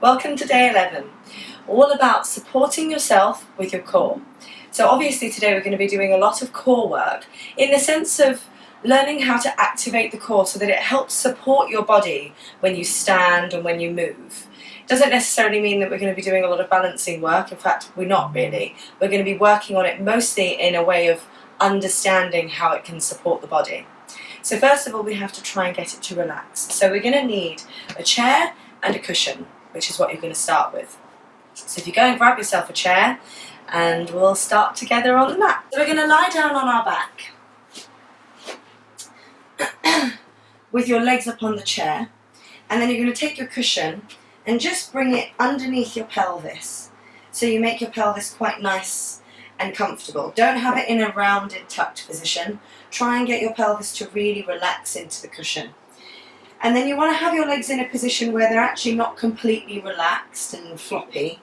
Welcome to day 11, all about supporting yourself with your core. So obviously today we're going to be doing a lot of core work in the sense of learning how to activate the core so that it helps support your body when you stand and when you move. It doesn't necessarily mean that we're going to be doing a lot of balancing work. In fact, we're not really. We're going to be working on it mostly in a way of understanding how it can support the body. So first of all, we have to try and get it to relax. So we're going to need a chair and a cushion, which is what you're going to start with. So if you go and grab yourself a chair, and we'll start together on the mat. So we're going to lie down on our back with your legs up on the chair, and then you're going to take your cushion and just bring it underneath your pelvis. So you make your pelvis quite nice and comfortable. Don't have it in a rounded, tucked position. Try and get your pelvis to really relax into the cushion. And then you want to have your legs in a position where they're actually not completely relaxed and floppy.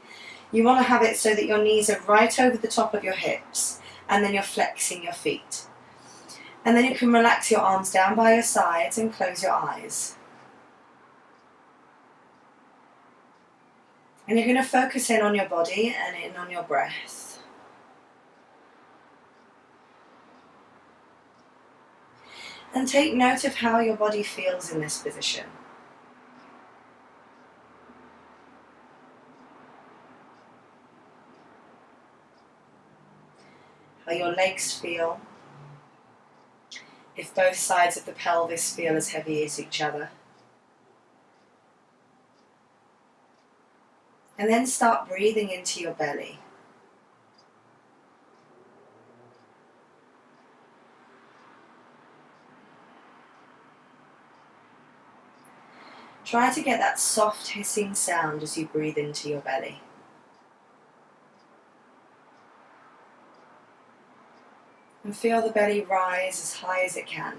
You want to have it so that your knees are right over the top of your hips, and then you're flexing your feet. And then you can relax your arms down by your sides and close your eyes. And you're going to focus in on your body and in on your breath. And take note of how your body feels in this position. How your legs feel. If both sides of the pelvis feel as heavy as each other. And then start breathing into your belly. Try to get that soft hissing sound as you breathe into your belly. And feel the belly rise as high as it can.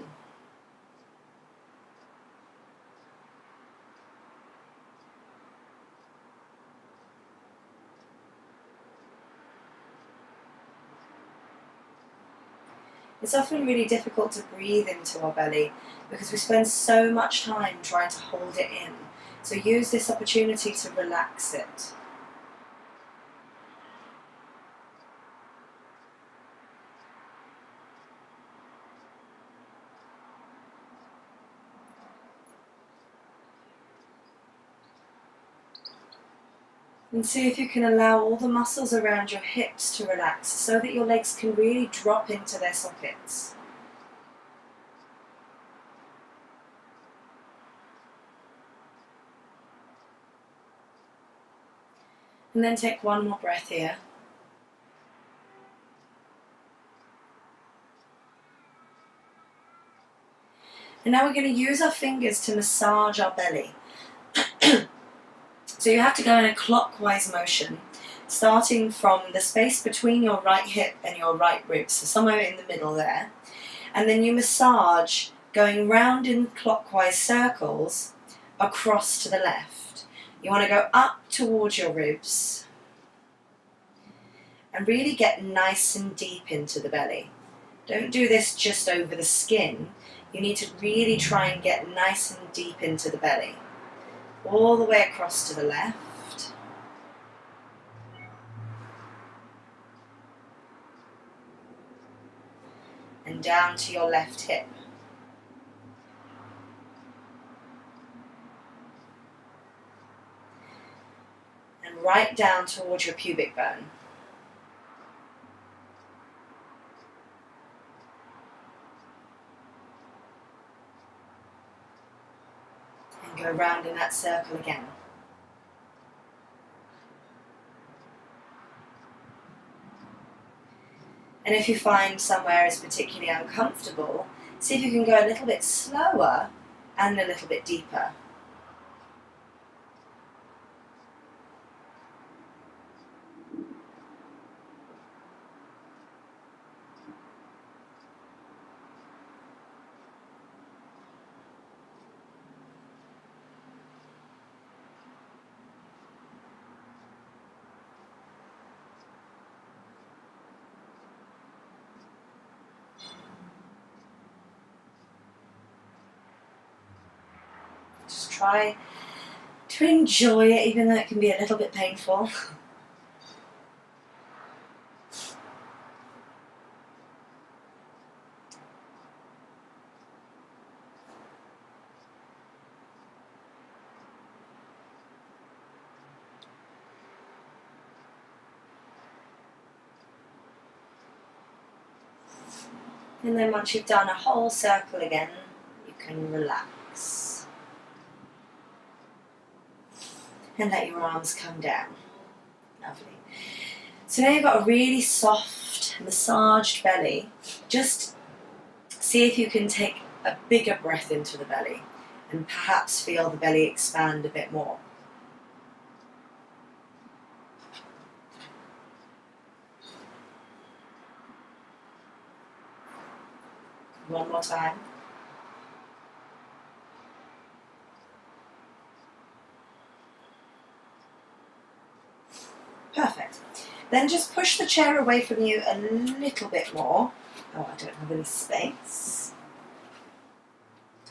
It's often really difficult to breathe into our belly because we spend so much time trying to hold it in. So use this opportunity to relax it. And see if you can allow all the muscles around your hips to relax so that your legs can really drop into their sockets. And then take one more breath here. And now we're going to use our fingers to massage our belly. So you have to go in a clockwise motion, starting from the space between your right hip and your right rib, so somewhere in the middle there. And then you massage, going round in clockwise circles across to the left. You want to go up towards your ribs and really get nice and deep into the belly. Don't do this just over the skin. You need to really try and get nice and deep into the belly. All the way across to the left. And down to your left hip. And right down towards your pubic bone. Go round in that circle again. And if you find somewhere is particularly uncomfortable, see if you can go a little bit slower and a little bit deeper. Just try to enjoy it, even though it can be a little bit painful. And then once you've done a whole circle again, you can relax. And let your arms come down. Lovely. So now you've got a really soft, massaged belly. Just see if you can take a bigger breath into the belly and perhaps feel the belly expand a bit more. One more time. Perfect. Then just push the chair away from you a little bit more. Oh, I don't have any space.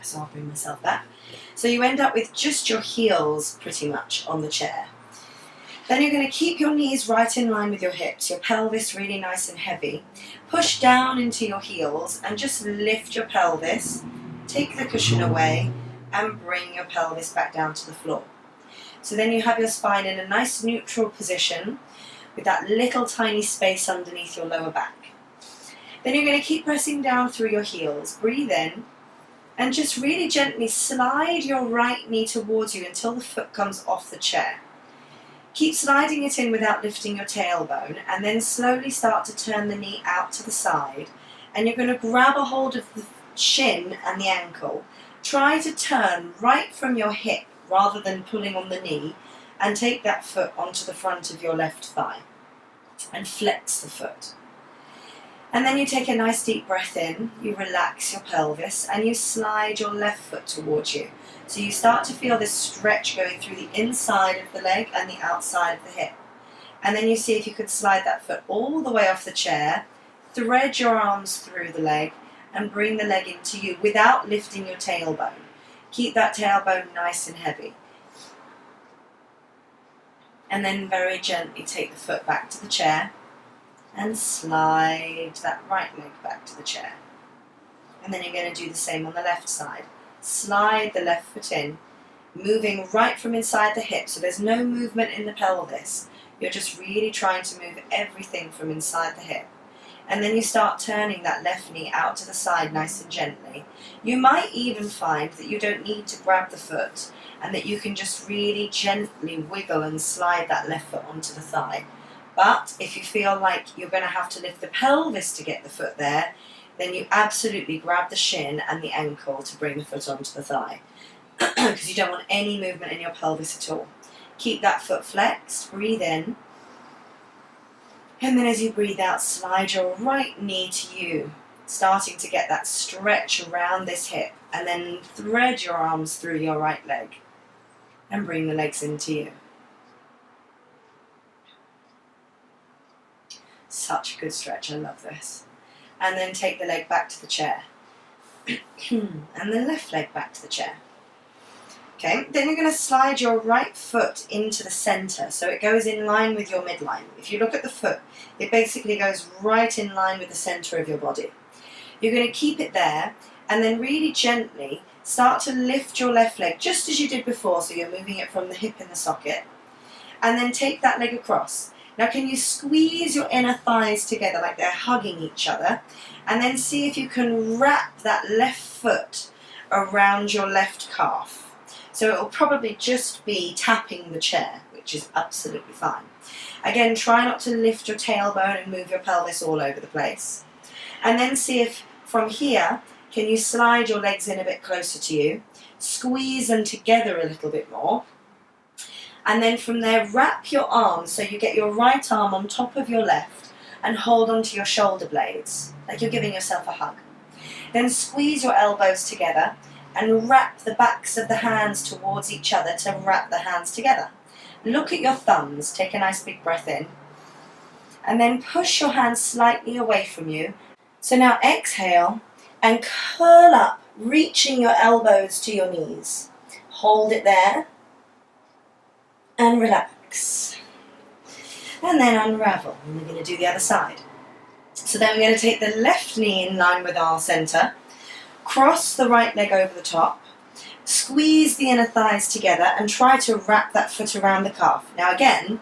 So I'll bring myself back. So you end up with just your heels pretty much on the chair. Then you're going to keep your knees right in line with your hips, your pelvis really nice and heavy. Push down into your heels and just lift your pelvis. Take the cushion away and bring your pelvis back down to the floor. So then you have your spine in a nice neutral position with that little tiny space underneath your lower back. Then you're going to keep pressing down through your heels. Breathe in and just really gently slide your right knee towards you until the foot comes off the chair. Keep sliding it in without lifting your tailbone, and then slowly start to turn the knee out to the side, and you're going to grab a hold of the shin and the ankle. Try to turn right from your hip rather than pulling on the knee, and take that foot onto the front of your left thigh and flex the foot. And then you take a nice deep breath in, you relax your pelvis, and you slide your left foot towards you. So you start to feel this stretch going through the inside of the leg and the outside of the hip. And then you see if you could slide that foot all the way off the chair, thread your arms through the leg, and bring the leg into you without lifting your tailbone. Keep that tailbone nice and heavy. And then very gently take the foot back to the chair and slide that right leg back to the chair. And then you're going to do the same on the left side. Slide the left foot in, moving right from inside the hip, so there's no movement in the pelvis. You're just really trying to move everything from inside the hip. And then you start turning that left knee out to the side nice and gently. You might even find that you don't need to grab the foot and that you can just really gently wiggle and slide that left foot onto the thigh. But if you feel like you're going to have to lift the pelvis to get the foot there, then you absolutely grab the shin and the ankle to bring the foot onto the thigh, because you don't want any movement in your pelvis at all. Keep that foot flexed, breathe in, and then as you breathe out, slide your right knee to you, starting to get that stretch around this hip, and then thread your arms through your right leg and bring the legs into you. Such a good stretch, I love this. And then take the leg back to the chair. And the left leg back to the chair. Okay, then you're going to slide your right foot into the center, so it goes in line with your midline. If you look at the foot, it basically goes right in line with the center of your body. You're going to keep it there, and then really gently start to lift your left leg, just as you did before, so you're moving it from the hip in the socket. And then take that leg across. Now can you squeeze your inner thighs together like they're hugging each other, and then see if you can wrap that left foot around your left calf. So it will probably just be tapping the chair, which is absolutely fine. Again, try not to lift your tailbone and move your pelvis all over the place. And then see if from here, can you slide your legs in a bit closer to you, squeeze them together a little bit more, and then from there wrap your arms so you get your right arm on top of your left and hold onto your shoulder blades, like you're giving yourself a hug. Then squeeze your elbows together and wrap the backs of the hands towards each other to wrap the hands together. Look at your thumbs, take a nice big breath in, and then push your hands slightly away from you. So now exhale and curl up, reaching your elbows to your knees. Hold it there. and relax. And then unravel. And we're going to do the other side. So then we're going to take the left knee in line with our centre, cross the right leg over the top, squeeze the inner thighs together and try to wrap that foot around the calf. Now again,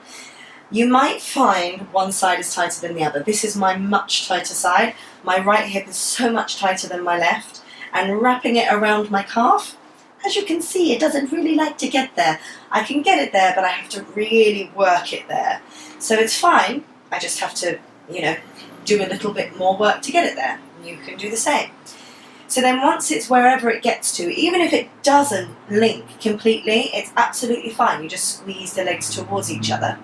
you might find one side is tighter than the other. This is my much tighter side. My right hip is so much tighter than my left, and wrapping it around my calf, as you can see, it doesn't really like to get there. I can get it there, but I have to really work it there. So it's fine, I just have to, do a little bit more work to get it there. You can do the same. So then once it's wherever it gets to, even if it doesn't link completely, it's absolutely fine. You just squeeze the legs towards each other.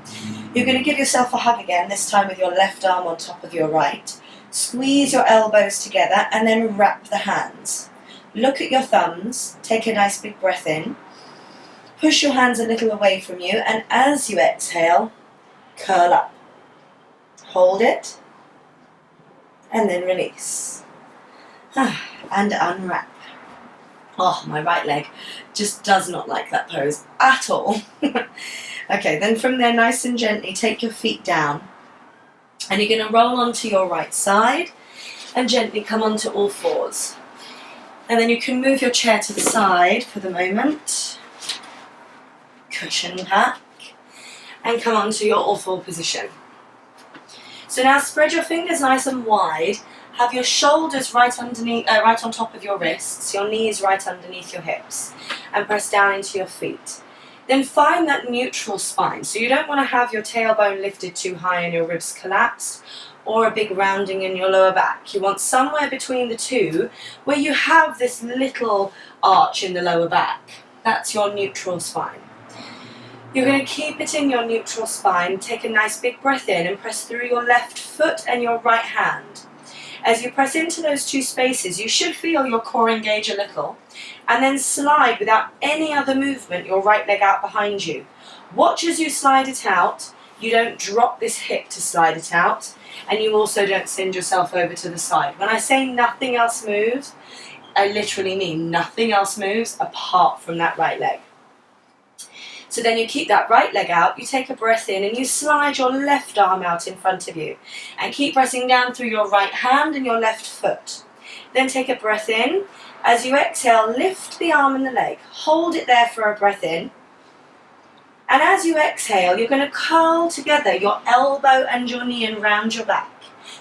You're going to give yourself a hug again, this time with your left arm on top of your right. Squeeze your elbows together and then wrap the hands. Look at your thumbs, take a nice big breath in. Push your hands a little away from you, and as you exhale, curl up. Hold it, and then release. And unwrap. Oh, my right leg just does not like that pose at all. Okay, then from there, nice and gently, take your feet down. And you're going to roll onto your right side and gently come onto all fours. And then you can move your chair to the side for the moment. Cushion back. And come onto your all four position. So now spread your fingers nice and wide. Have your shoulders right on top of your wrists, your knees right underneath your hips, and press down into your feet. Then find that neutral spine. So you don't want to have your tailbone lifted too high and your ribs collapsed, or a big rounding in your lower back. You want somewhere between the two where you have this little arch in the lower back. That's your neutral spine. You're going to keep it in your neutral spine. Take a nice big breath in and press through your left foot and your right hand. As you press into those two spaces, you should feel your core engage a little, and then slide without any other movement your right leg out behind you. Watch as you slide it out. You don't drop this hip to slide it out, and you also don't send yourself over to the side. When I say nothing else moves, I literally mean nothing else moves apart from that right leg. So then you keep that right leg out, you take a breath in, and you slide your left arm out in front of you. And keep pressing down through your right hand and your left foot. Then take a breath in. As you exhale, lift the arm and the leg. Hold it there for a breath in. And as you exhale, you're going to curl together your elbow and your knee and round your back.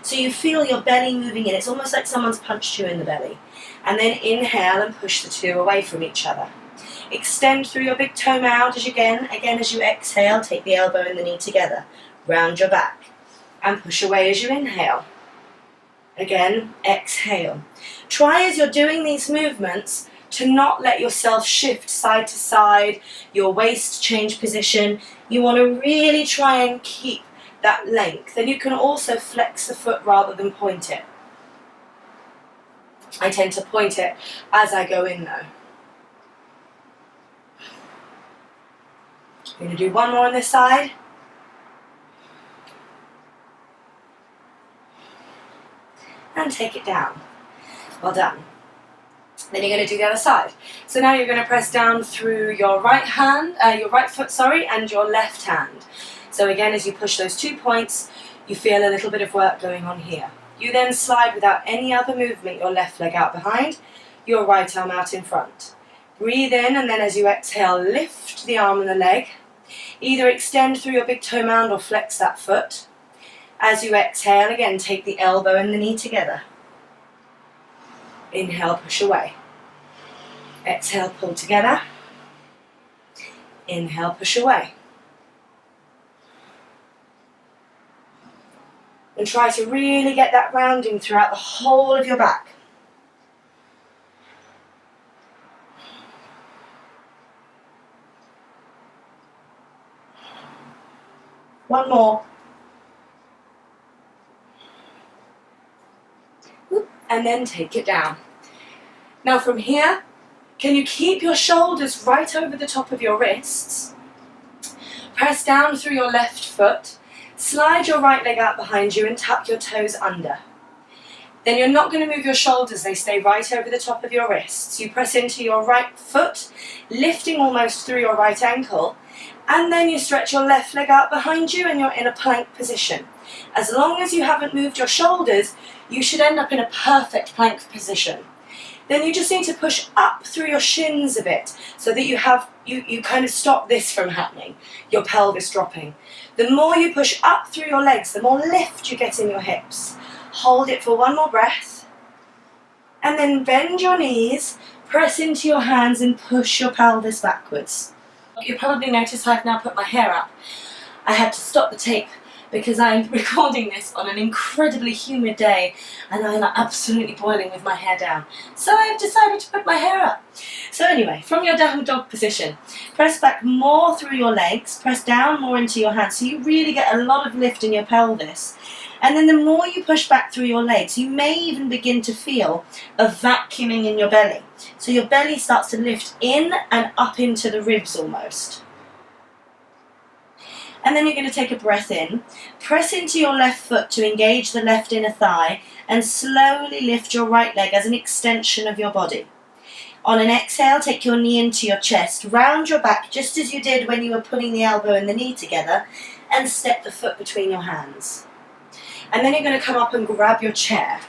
So you feel your belly moving in. It's almost like someone's punched you in the belly. And then inhale and push the two away from each other. Extend through your big toe mound again as you exhale, take the elbow and the knee together. Round your back and push away as you inhale. Again, exhale. Try as you're doing these movements to not let yourself shift side to side, your waist change position. You want to really try and keep that length. And you can also flex the foot rather than point it. I tend to point it as I go in though. We're going to do one more on this side. And take it down. Well done. Then you're going to do the other side. So now you're going to press down through your right foot, and your left hand. So again, as you push those 2 points, you feel a little bit of work going on here. You then slide without any other movement your left leg out behind, your right arm out in front. Breathe in, and then as you exhale, lift the arm and the leg. Either extend through your big toe mound or flex that foot. As you exhale, again, take the elbow and the knee together. Inhale, push away. Exhale, pull together. Inhale, push away. And try to really get that rounding throughout the whole of your back. One more. And then take it down. Now from here, can you keep your shoulders right over the top of your wrists? Press down through your left foot. Slide your right leg out behind you and tuck your toes under. Then you're not going to move your shoulders, they stay right over the top of your wrists. You press into your right foot, lifting almost through your right ankle, and then you stretch your left leg out behind you and you're in a plank position. As long as you haven't moved your shoulders, you should end up in a perfect plank position. Then you just need to push up through your shins a bit so that you kind of stop this from happening, your pelvis dropping. The more you push up through your legs, the more lift you get in your hips. Hold it for one more breath, and then bend your knees, press into your hands and push your pelvis backwards. You probably noticed I've now put my hair up. I had to stop the tape because I'm recording this on an incredibly humid day and I'm absolutely boiling with my hair down. So I've decided to put my hair up. So anyway, from your down dog position, press back more through your legs, press down more into your hands so you really get a lot of lift in your pelvis. And then the more you push back through your legs, you may even begin to feel a vacuuming in your belly. So your belly starts to lift in and up into the ribs almost. And then you're going to take a breath in, press into your left foot to engage the left inner thigh, and slowly lift your right leg as an extension of your body. On an exhale, take your knee into your chest, round your back just as you did when you were putting the elbow and the knee together, and step the foot between your hands. And then you're going to come up and grab your chair.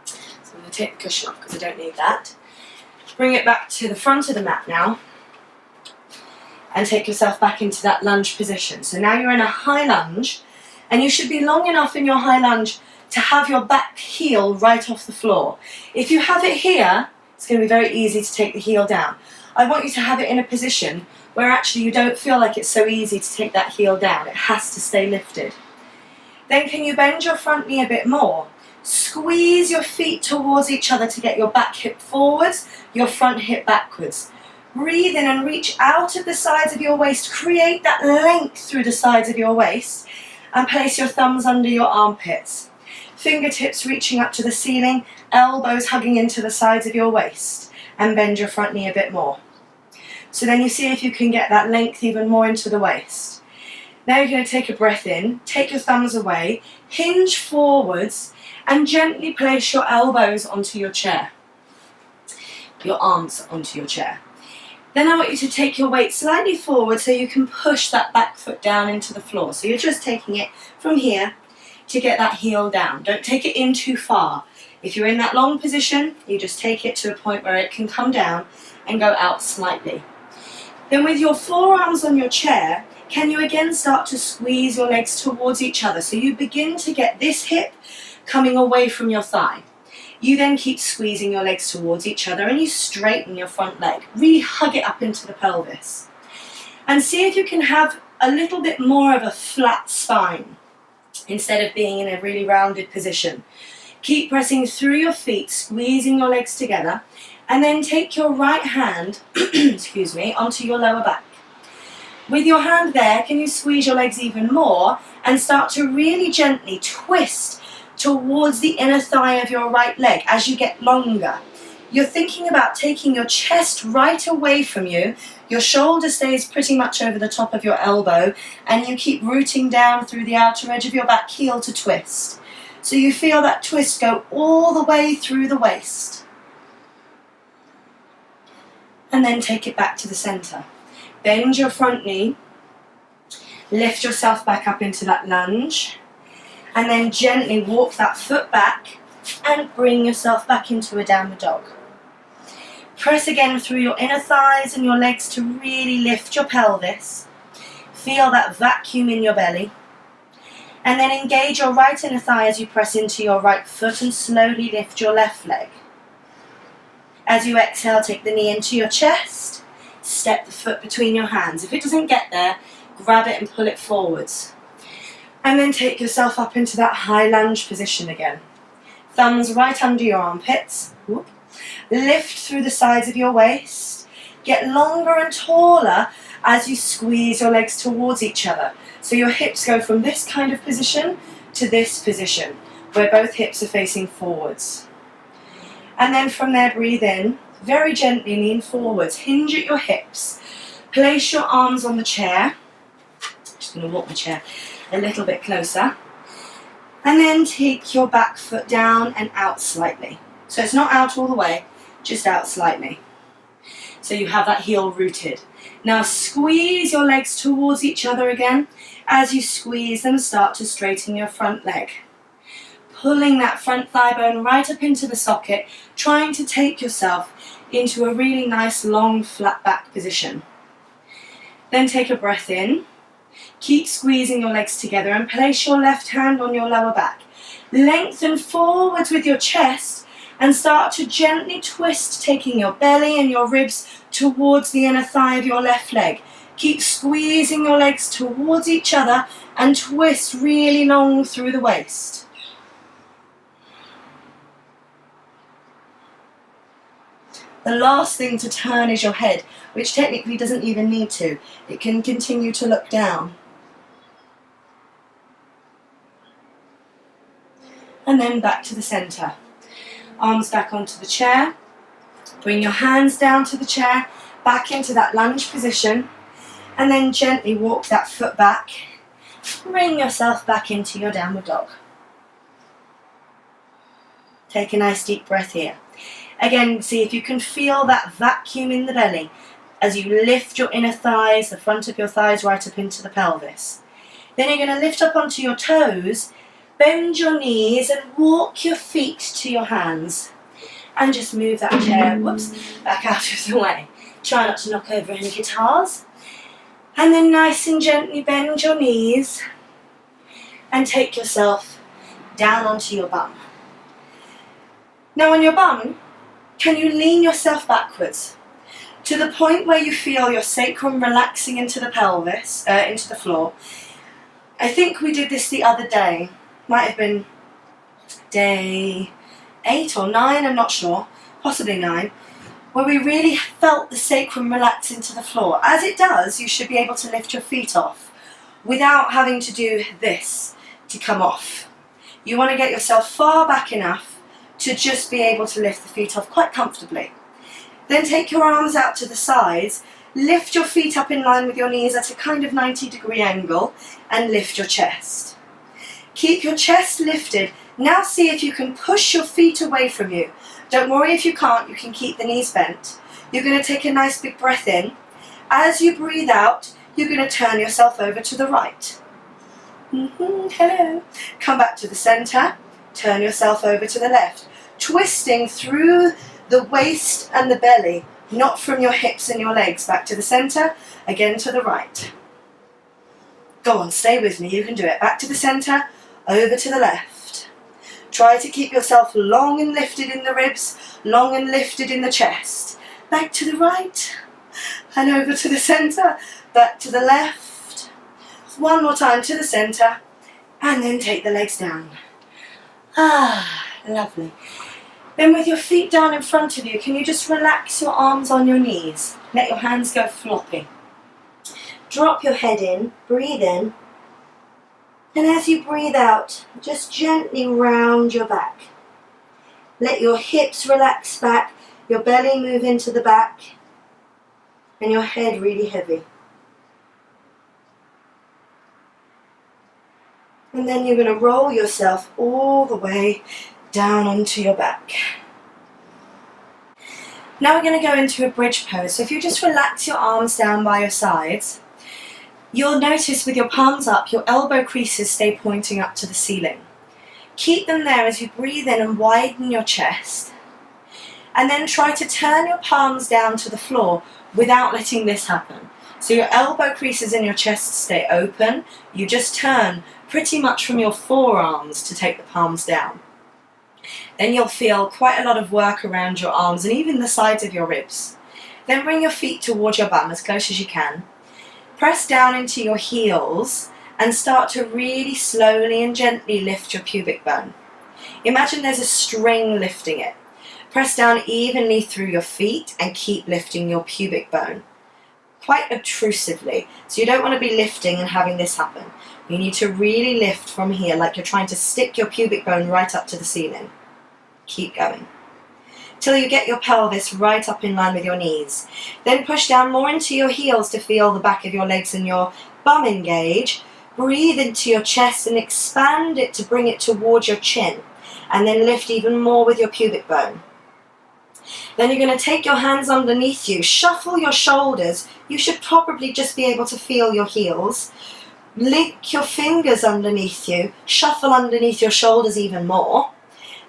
So I'm going to take the cushion off because I don't need that. Bring it back to the front of the mat now. And take yourself back into that lunge position. So now you're in a high lunge. And you should be long enough in your high lunge to have your back heel right off the floor. If you have it here, it's going to be very easy to take the heel down. I want you to have it in a position where actually you don't feel like it's so easy to take that heel down. It has to stay lifted. Then can you bend your front knee a bit more? Squeeze your feet towards each other to get your back hip forwards, your front hip backwards. Breathe in and reach out of the sides of your waist. Create that length through the sides of your waist and place your thumbs under your armpits. Fingertips reaching up to the ceiling, elbows hugging into the sides of your waist, and bend your front knee a bit more. So then you see if you can get that length even more into the waist. Now you're going to take a breath in, take your thumbs away, hinge forwards, and gently place your elbows onto your chair. Your arms onto your chair. Then I want you to take your weight slightly forward so you can push that back foot down into the floor. So you're just taking it from here to get that heel down. Don't take it in too far. If you're in that long position, you just take it to a point where it can come down and go out slightly. Then with your forearms on your chair, can you again start to squeeze your legs towards each other? So you begin to get this hip coming away from your thigh. You then keep squeezing your legs towards each other and you straighten your front leg. Really hug it up into the pelvis. And see if you can have a little bit more of a flat spine instead of being in a really rounded position. Keep pressing through your feet, squeezing your legs together, and then take your right hand excuse me, onto your lower back. With your hand there, can you squeeze your legs even more and start to really gently twist towards the inner thigh of your right leg as you get longer. You're thinking about taking your chest right away from you, your shoulder stays pretty much over the top of your elbow, and you keep rooting down through the outer edge of your back heel to twist. So you feel that twist go all the way through the waist. And then take it back to the center. Bend your front knee, lift yourself back up into that lunge, and then gently walk that foot back and bring yourself back into a downward dog. Press again through your inner thighs and your legs to really lift your pelvis. Feel that vacuum in your belly. And then engage your right inner thigh as you press into your right foot and slowly lift your left leg. As you exhale, take the knee into your chest. Step the foot between your hands. If it doesn't get there, grab it and pull it forwards. And then take yourself up into that high lunge position again. Thumbs right under your armpits. Whoop. Lift through the sides of your waist. Get longer and taller as you squeeze your legs towards each other. So your hips go from this kind of position to this position, where both hips are facing forwards. And then from there, breathe in. Very gently lean forwards. Hinge at your hips. Place your arms on the chair. Just going to walk the chair a little bit closer. And then take your back foot down and out slightly. So it's not out all the way, just out slightly. So you have that heel rooted. Now squeeze your legs towards each other again. As you squeeze them, start to straighten your front leg. Pulling that front thigh bone right up into the socket, trying to take yourself into a really nice long flat back position. Then take a breath in. Keep squeezing your legs together and place your left hand on your lower back. Lengthen forwards with your chest and start to gently twist, taking your belly and your ribs towards the inner thigh of your left leg. Keep squeezing your legs towards each other and twist really long through the waist. The last thing to turn is your head, which technically doesn't even need to. It can continue to look down. And then back to the centre. Arms back onto the chair. Bring your hands down to the chair, back into that lunge position, and then gently walk that foot back. Bring yourself back into your downward dog. Take a nice deep breath here. Again, see if you can feel that vacuum in the belly as you lift your inner thighs, the front of your thighs right up into the pelvis. Then you're going to lift up onto your toes, bend your knees and walk your feet to your hands. And just move that chair, back out of the way. Try not to knock over any guitars. And then nice and gently bend your knees and take yourself down onto your bum. Now on your bum, can you lean yourself backwards to the point where you feel your sacrum relaxing into the pelvis, into the floor? I think we did this the other day. Might have been day 8 or 9, I'm not sure, possibly 9, where we really felt the sacrum relax into the floor. As it does, you should be able to lift your feet off without having to do this to come off. You want to get yourself far back enough to just be able to lift the feet off quite comfortably. Then take your arms out to the sides, lift your feet up in line with your knees at a kind of 90-degree angle, and lift your chest. Keep your chest lifted. Now see if you can push your feet away from you. Don't worry if you can't, you can keep the knees bent. You're going to take a nice big breath in. As you breathe out, you're going to turn yourself over to the right. Hello. Come back to the centre, turn yourself over to the left. Twisting through the waist and the belly, not from your hips and your legs. Back to the centre, again to the right. Go on, stay with me, you can do it. Back to the centre, over to the left. Try to keep yourself long and lifted in the ribs, long and lifted in the chest. Back to the right, and over to the centre, back to the left. One more time to the centre, and then take the legs down. Lovely. Then with your feet down in front of you, can you just relax your arms on your knees? Let your hands go floppy. Drop your head in, breathe in, and as you breathe out, just gently round your back. Let your hips relax back, your belly move into the back, and your head really heavy. And then you're going to roll yourself all the way down onto your back. Now we're going to go into a bridge pose. So if you just relax your arms down by your sides, you'll notice with your palms up, your elbow creases stay pointing up to the ceiling. Keep them there as you breathe in and widen your chest. And then try to turn your palms down to the floor without letting this happen. So your elbow creases in your chest stay open. You just turn pretty much from your forearms to take the palms down. Then you'll feel quite a lot of work around your arms and even the sides of your ribs. Then bring your feet towards your bum as close as you can. Press down into your heels and start to really slowly and gently lift your pubic bone. Imagine there's a string lifting it. Press down evenly through your feet and keep lifting your pubic bone. Quite obtrusively. So you don't want to be lifting and having this happen. You need to really lift from here like you're trying to stick your pubic bone right up to the ceiling. Keep going. Till you get your pelvis right up in line with your knees. Then push down more into your heels to feel the back of your legs and your bum engage. Breathe into your chest and expand it to bring it towards your chin, and then lift even more with your pubic bone. Then you're going to take your hands underneath you, shuffle your shoulders. You should probably just be able to feel your heels. Link your fingers underneath you, shuffle underneath your shoulders even more,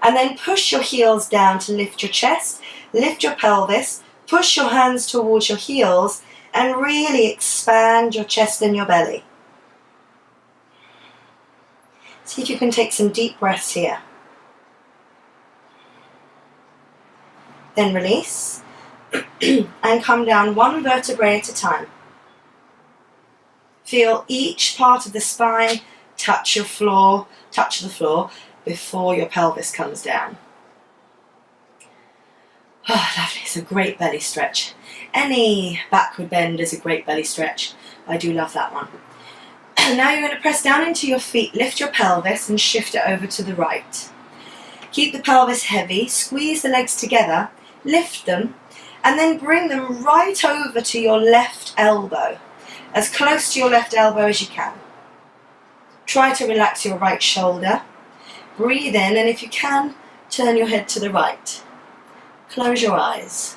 and then push your heels down to lift your chest, lift your pelvis, push your hands towards your heels, and really expand your chest and your belly. See if you can take some deep breaths here. Then release and come down one vertebrae at a time. Feel each part of the spine touch the floor before your pelvis comes down. Oh, lovely. It's a great belly stretch. Any backward bend is a great belly stretch. I do love that one. Now you're going to press down into your feet, lift your pelvis and shift it over to the right. Keep the pelvis heavy, squeeze the legs together, lift them, and then bring them right over to your left elbow, as close to your left elbow as you can. Try to relax your right shoulder. Breathe in, and if you can, turn your head to the right. Close your eyes.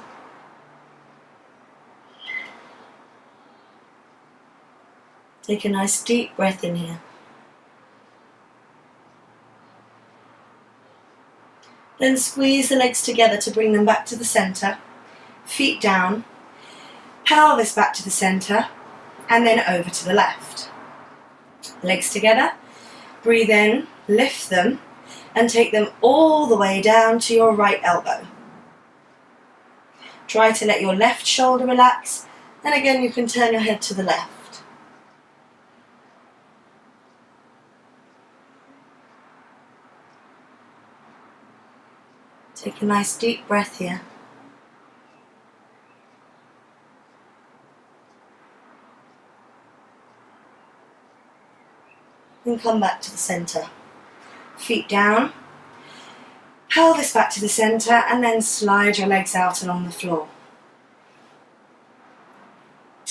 Take a nice deep breath in here. Then squeeze the legs together to bring them back to the center. Feet down, pelvis back to the center, and then over to the left. Legs together, breathe in, lift them, and take them all the way down to your right elbow. Try to let your left shoulder relax, and again you can turn your head to the left. Take a nice deep breath here. And come back to the center. Feet down, pelvis back to the center, and then slide your legs out along the floor.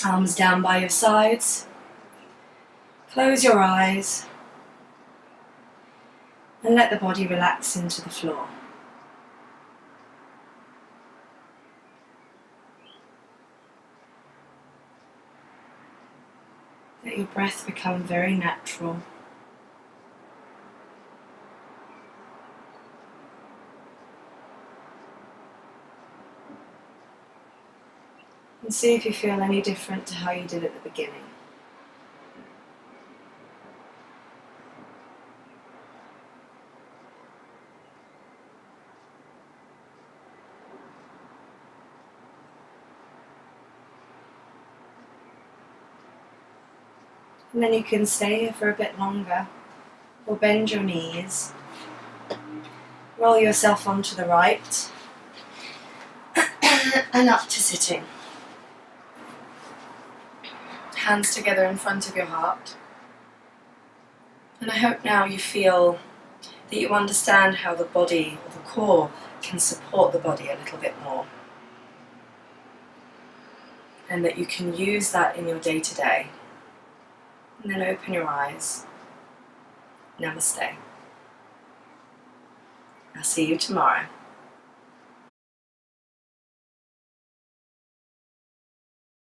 Arms down by your sides. Close your eyes and let the body relax into the floor. Let your breath become very natural. And see if you feel any different to how you did at the beginning. And then you can stay here for a bit longer, or bend your knees, roll yourself onto the right, and up to sitting. Hands together in front of your heart. And I hope now you feel that you understand how the body, or the core, can support the body a little bit more. And that you can use that in your day-to-day. And then open your eyes. Namaste. I'll see you tomorrow.